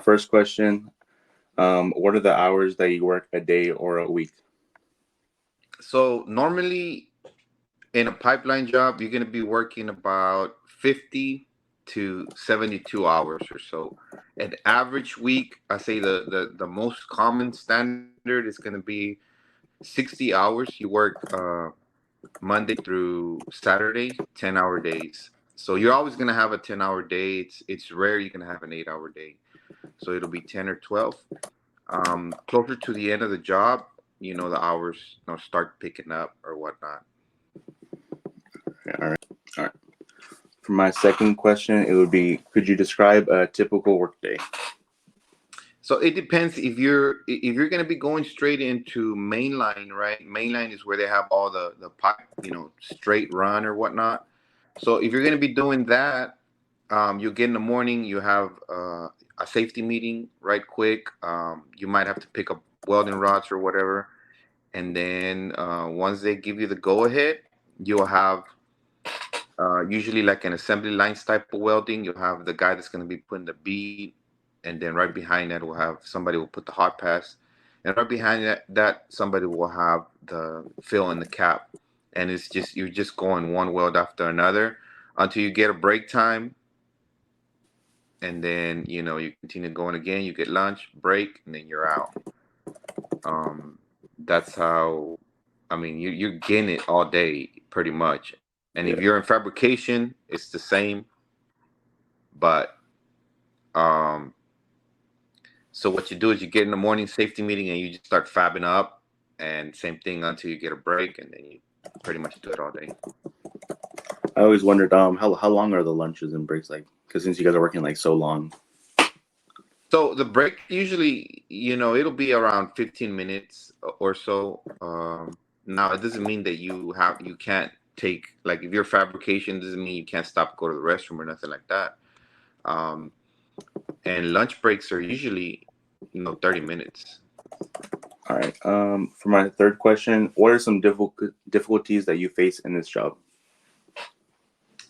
first question, what are the hours that you work a day or a week? So normally in a pipeline job, you're going to be working about 50 to 72 hours or so. An average week, I say the most common standard is going to be 60 hours. You work Monday through Saturday, 10-hour days. So you're always going to have a 10-hour day. It's rare you're going to have an 8-hour day. So it'll be 10 or 12. Closer to the end of the job, the hours start picking up or whatnot. Okay, all right. All right. For my second question, it would be, could you describe a typical workday? So it depends if you're going to be going straight into mainline, right? Mainline is where they have all the pipe, straight run or whatnot. So if you're going to be doing that, you get in the morning, you have a safety meeting right quick. You might have to pick up welding rods or whatever, and then once they give you the go ahead, you'll have usually like an assembly lines type of welding. You'll have the guy that's going to be putting the bead, and then right behind that we'll have somebody will put the hot pass, and right behind that somebody will have the fill in the cap, and it's just you're just going one weld after another until you get a break time, and then you continue going again. You get lunch, break, and then you're out. That's how. I mean, you're getting it all day pretty much. And if you're Yeah. in fabrication, it's the same. But um, so what you do is you get in the morning safety meeting and you just start fabbing up, and same thing until you get a break, and then you pretty much do it all day. I always wondered, how long are the lunches and breaks like? Because since you guys are working like so long. So the break usually, it'll be around 15 minutes or so. Now it doesn't mean that you can't take, like, if you're fabrication, doesn't mean you can't stop, go to the restroom or nothing like that. Um, and lunch breaks are usually 30 minutes. All right. For my third question, what are some difficulties that you face in this job?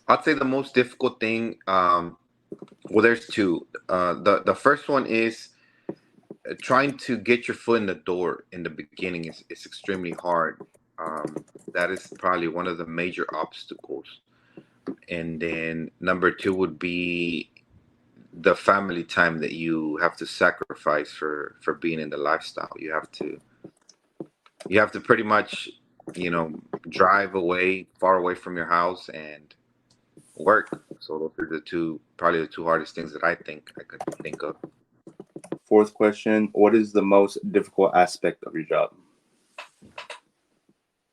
I'd say the most difficult thing, well, there's two. The first one is trying to get your foot in the door in the beginning is extremely hard. That is probably one of the major obstacles. And then number two would be the family time that you have to sacrifice for being in the lifestyle. You have to pretty much, you know, drive away, far away from your house and work. So those are probably the two hardest things that I could think of. Fourth question, what is the most difficult aspect of your job?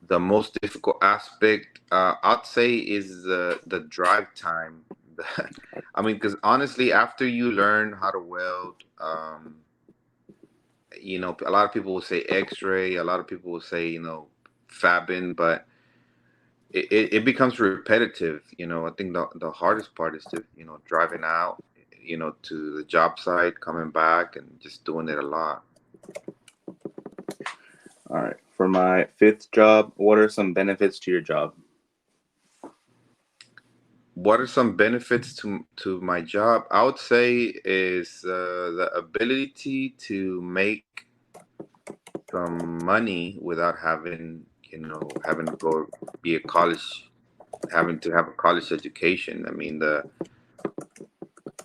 The most difficult aspect, I'd say, is the drive time. I mean, because honestly, after you learn how to weld, a lot of people will say X-ray, a lot of people will say, fabbing, but it becomes repetitive. I think the hardest part is to, driving out, to the job site, coming back, and just doing it a lot. All right. For my fifth job, what are some benefits to your job? What are some benefits to my job? I would say is the ability to make some money without having to go be a college, having to have a college education. I mean,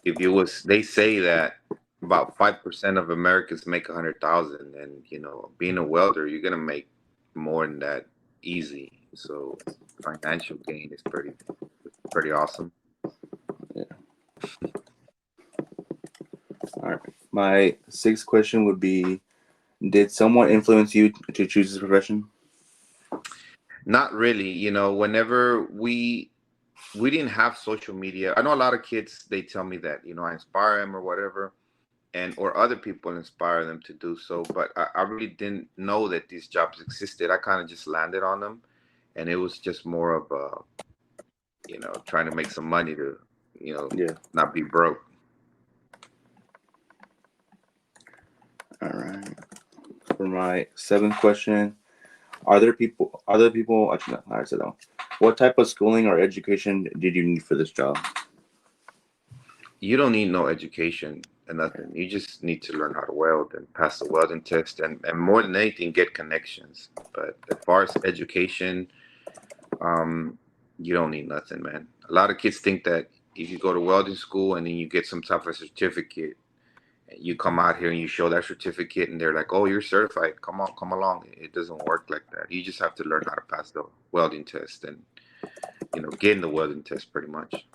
if you was they say that about 5% of Americans make 100,000, and being a welder, you're gonna make more than that easy. So financial gain is pretty awesome. Yeah. All right. My sixth question would be, did someone influence you to choose this profession? Not really. Whenever we didn't have social media. I know a lot of kids, they tell me that, I inspire them or whatever, and or other people inspire them to do so. But I really didn't know that these jobs existed. I kind of just landed on them, and it was just more of trying to make some money to, Yeah. not be broke. All right. For my seventh question, actually, no, I said that one. What type of schooling or education did you need for this job? You don't need no education. and nothing. You just need to learn how to weld and pass the welding test, and more than anything, get connections. But as far as education, um, you don't need nothing, man. A lot of kids think that if you go to welding school and then you get some type of certificate, you come out here and you show that certificate, and they're like, "Oh, you're certified. Come on, come along." It doesn't work like that. You just have to learn how to pass the welding test and get in the welding test pretty much.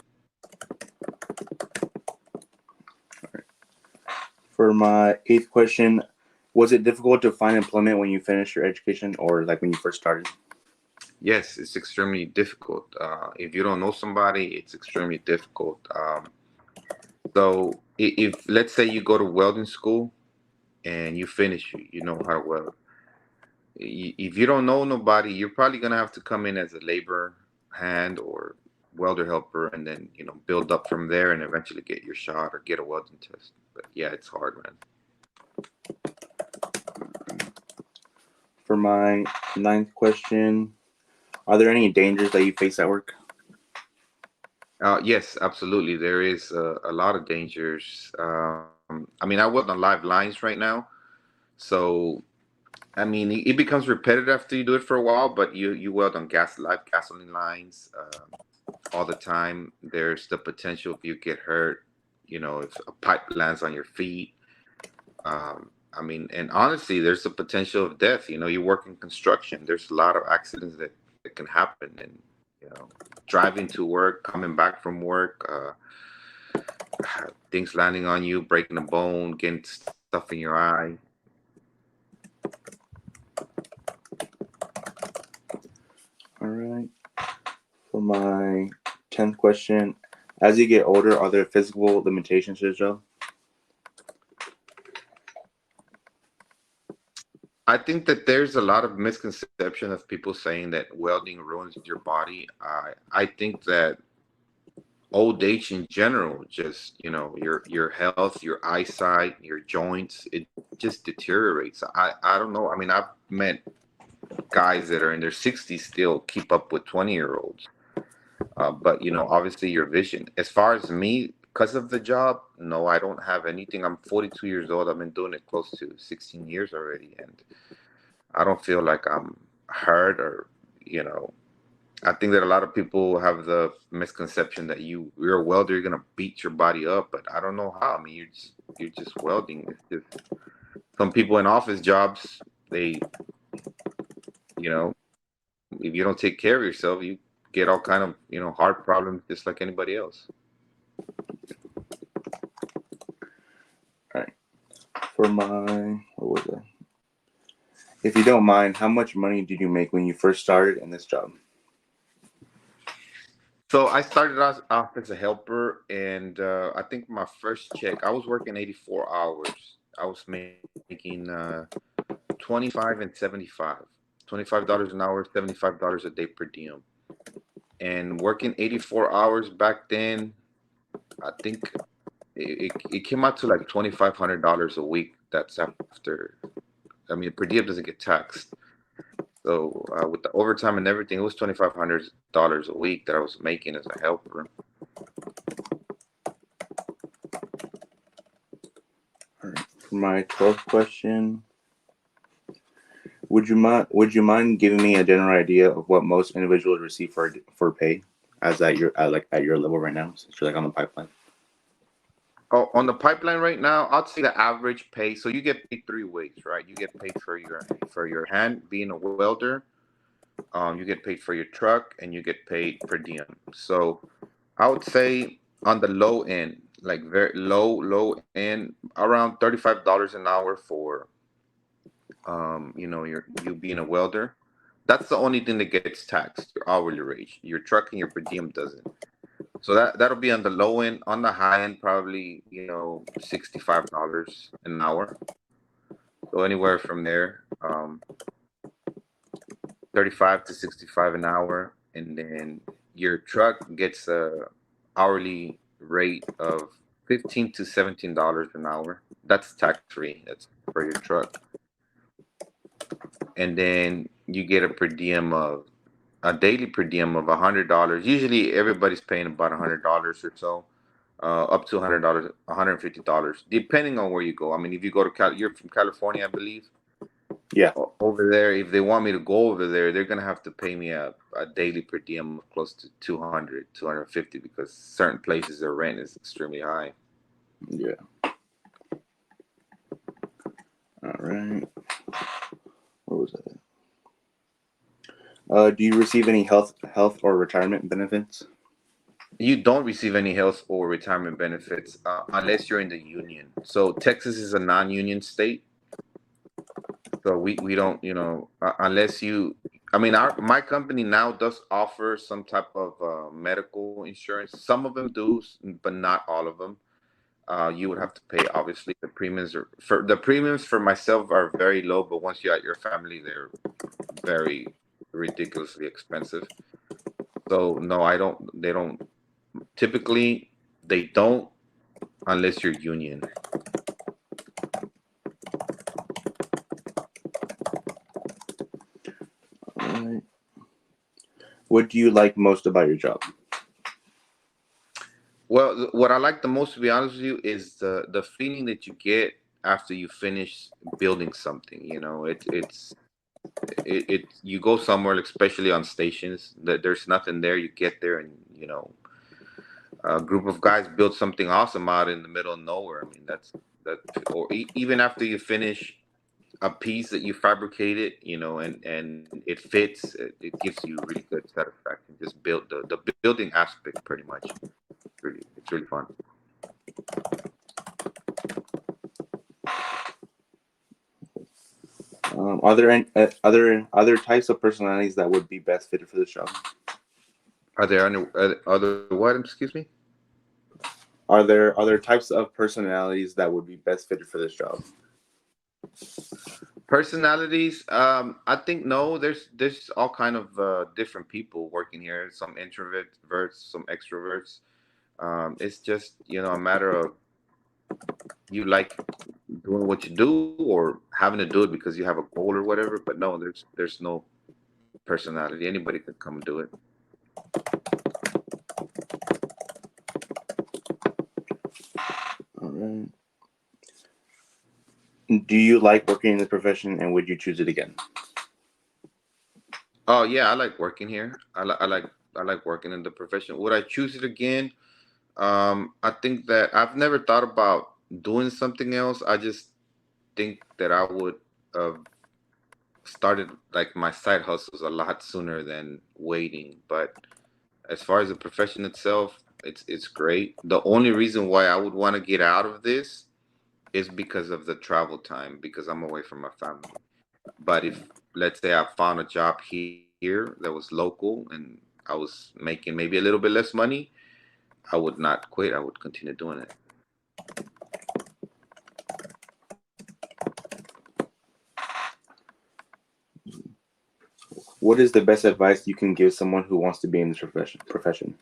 For my eighth question, was it difficult to find employment when you finished your education or like when you first started? Yes, it's extremely difficult. If you don't know somebody, it's extremely difficult. So if let's say you go to welding school and you finish, you know how to weld. If you don't know nobody, you're probably gonna have to come in as a labor hand or welder helper, and then build up from there, and eventually get your shot or get a welding test. But yeah, it's hard, man. For my ninth question, are there any dangers that you face at work? Yes, absolutely. There is a lot of dangers. I mean, I weld on live lines right now, so I mean, it becomes repetitive after you do it for a while. But you weld on live gasoline lines all the time. There's the potential if you get hurt, if a pipe lands on your feet. I mean, and honestly, there's the potential of death. You work in construction. There's a lot of accidents that can happen, and you know, driving to work, coming back from work, things landing on you, breaking a bone, getting stuff in your eye. All right. For my 10th question, as you get older, are there physical limitations to the job? I think that there's a lot of misconception of people saying that welding ruins your body. I think that old age in general, just your health, your eyesight, your joints, it just deteriorates. I don't know. I mean, I've met guys that are in their 60s still keep up with 20-year-olds. But obviously your vision. As far as me, because of the job, no, I don't have anything. I'm 42 years old. I've been doing it close to 16 years already, and I don't feel like I'm hurt or you know. I think that a lot of people have the misconception that you're a welder, you're gonna beat your body up, but I don't know how. I mean, you're just welding. It's just some people in office jobs, they if you don't take care of yourself, you get all kind of heart problems just like anybody else. All right. For my, what was it? If you don't mind, how much money did you make when you first started in this job? So I started off as a helper, and I think my first check, I was working 84 hours. I was making 25 and 75. $25 an hour, $75 a day per diem. And working 84 hours back then, I think it came out to like $2,500 a week. That's after, I mean, per diem doesn't get taxed. So with the overtime and everything, it was $2,500 a week that I was making as a helper. All right. For my 12th question, would you mind giving me a general idea of what most individuals receive for pay as at your level right now, since you're like on the pipeline? Oh, on the pipeline right now, I'd say the average pay. So you get paid three ways, right? You get paid for your hand being a welder. You get paid for your truck, and you get paid per diem. So I would say on the low end, like very low end, around $35 an hour for you being a welder. That's the only thing that gets taxed, your hourly rate. Your truck and your per diem doesn't. So that'll be on the low end. On the high end, probably $65 an hour. So anywhere from there, 35 to 65 an hour, and then your truck gets a hourly rate of $15 to $17 an hour. That's tax free. That's for your truck, and then you get a daily per diem of $100. Usually, everybody's paying about $100 or so. up to $100, $150, depending on where you go. I mean, if you go to you're from California, I believe. Yeah. Over there, if they want me to go over there, they're gonna have to pay me a daily per diem of close to 200, 250, because certain places their rent is extremely high. Yeah. All right. What was that? Do you receive any health or retirement benefits? You don't receive any health or retirement benefits unless you're in the union. So Texas is a non-union state, so we don't, unless you. I mean, my company now does offer some type of medical insurance. Some of them do, but not all of them. You would have to pay. Obviously, the premiums for myself are very low, but once you add your family, they're very ridiculously expensive. So no, I don't. They don't. Typically, they don't unless you're union. All right. What do you like most about your job? Well, what I like the most, to be honest with you, is the feeling that you get after you finish building something. It you go somewhere, especially on stations, that there's nothing there. You get there, and a group of guys build something awesome out in the middle of nowhere. I mean, that. Or even after you finish a piece that you fabricated, and it fits, it gives you really good satisfaction. Just build the building aspect, pretty much. It's really fun. Are there any other types of personalities that would be best fitted for this job? Are there other what? Excuse me. Are there other types of personalities that would be best fitted for this job? Personalities. I think no. There's all kind of different people working here. Some introverts, some extroverts. It's just a matter of you like doing what you do or having to do it because you have a goal or whatever. But no, there's no personality. Anybody can come and do it. All right. Do you like working in the profession, and would you choose it again? Oh yeah, I like working here. I like working in the profession. Would I choose it again? I think that I've never thought about doing something else. I just think that I would have started like my side hustles a lot sooner than waiting. But as far as the profession itself, it's great. The only reason why I would want to get out of this is because of the travel time, because I'm away from my family. But if, let's say, I found a job here that was local and I was making maybe a little bit less money, I would not quit. I would continue doing it. What is the best advice you can give someone who wants to be in this profession?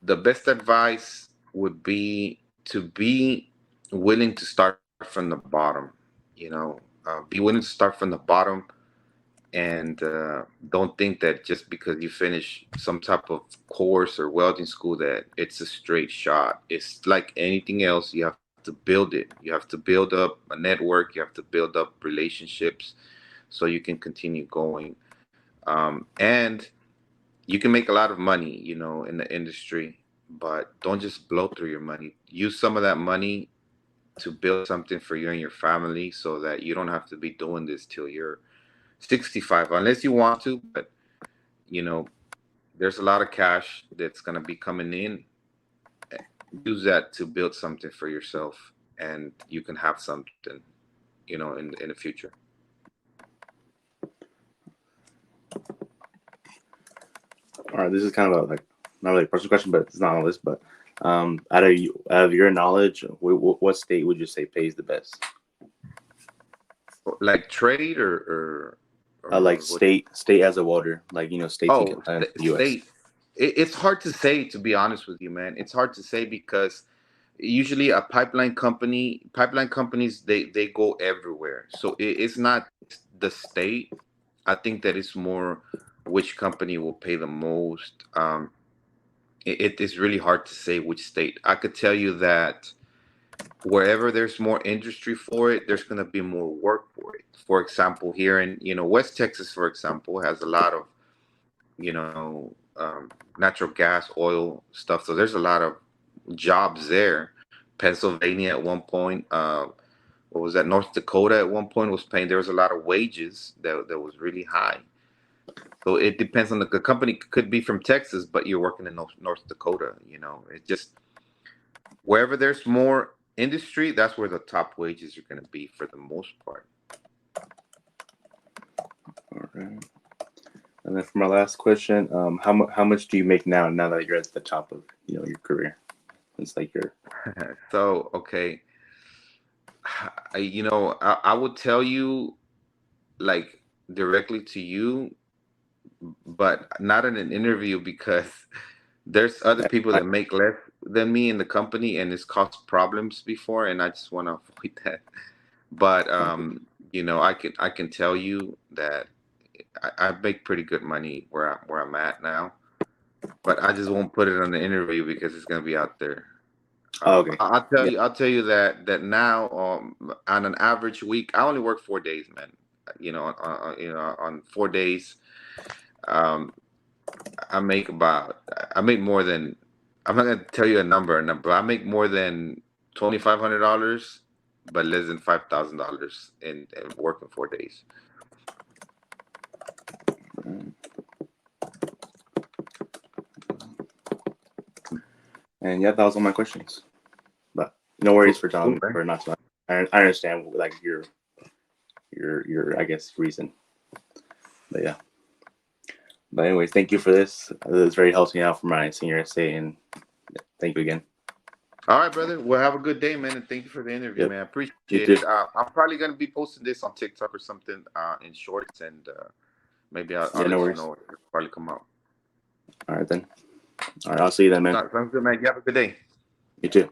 The best advice would be to be willing to start from the bottom. Be willing to start from the bottom, and don't think that just because you finish some type of course or welding school that it's a straight shot. It's like anything else. You have to build it. You have to build up a network. You have to build up relationships so you can continue going. And you can make a lot of money, in the industry, but don't just blow through your money. Use some of that money to build something for you and your family so that you don't have to be doing this till you're 65, unless you want to. But, you know, there's a lot of cash that's going to be coming in. Use that to build something for yourself, and you can have something, in the future. All right, this is kind of like not really a personal question, but it's not on this. But out of your knowledge, what state would you say pays the best? Like trade or Like what? state as a welder, like states in Oh, the U.S. state. It's hard to say, to be honest with you, man. It's hard to say because usually a pipeline companies, they go everywhere. So it's not the state. I think that it's more which company will pay the most. it is really hard to say which state. I could tell you that wherever there's more industry for it, there's going to be more work for it. For example, here in West Texas, for example, has a lot of natural gas, oil stuff. So there's a lot of jobs there. Pennsylvania at one point, what was that? North Dakota at one point was paying. There was a lot of wages that was really high. So it depends on the company. Could be from Texas, but you're working in North Dakota. It just wherever there's more industry, that's where the top wages are going to be for the most part. All right. And then for my last question, how much do you make now that you're at the top of your career? It's like your So okay, I would tell you like directly to you, but not in an interview because there's other people that make less than me in the company and it's caused problems before, and I just want to avoid that. But I can tell you that I make pretty good money where I'm at now, but I just won't put it on the interview because it's gonna be out there. okay. I'll tell you that now, on an average week, I only work 4 days, man. On 4 days, um, I make more than, I'm not gonna tell you a number. I make more than $2,500, but less than $5,000 in working 4 days. And yeah, that was all my questions. But no worries for telling me Cool, for not to. I understand like your I guess reason. But yeah. But anyways, thank you for this. It was very helping out for my senior essay, and thank you again. All right, brother. Well, have a good day, man, and thank you for the interview, Yep. man. I appreciate You it. too. I'm probably gonna be posting this on TikTok or something in shorts, and maybe I'll Yeah, no let you worries. know. It'll probably come out. All right then. All right, I'll see you then, man. Sounds good, man. You have a good day. You too.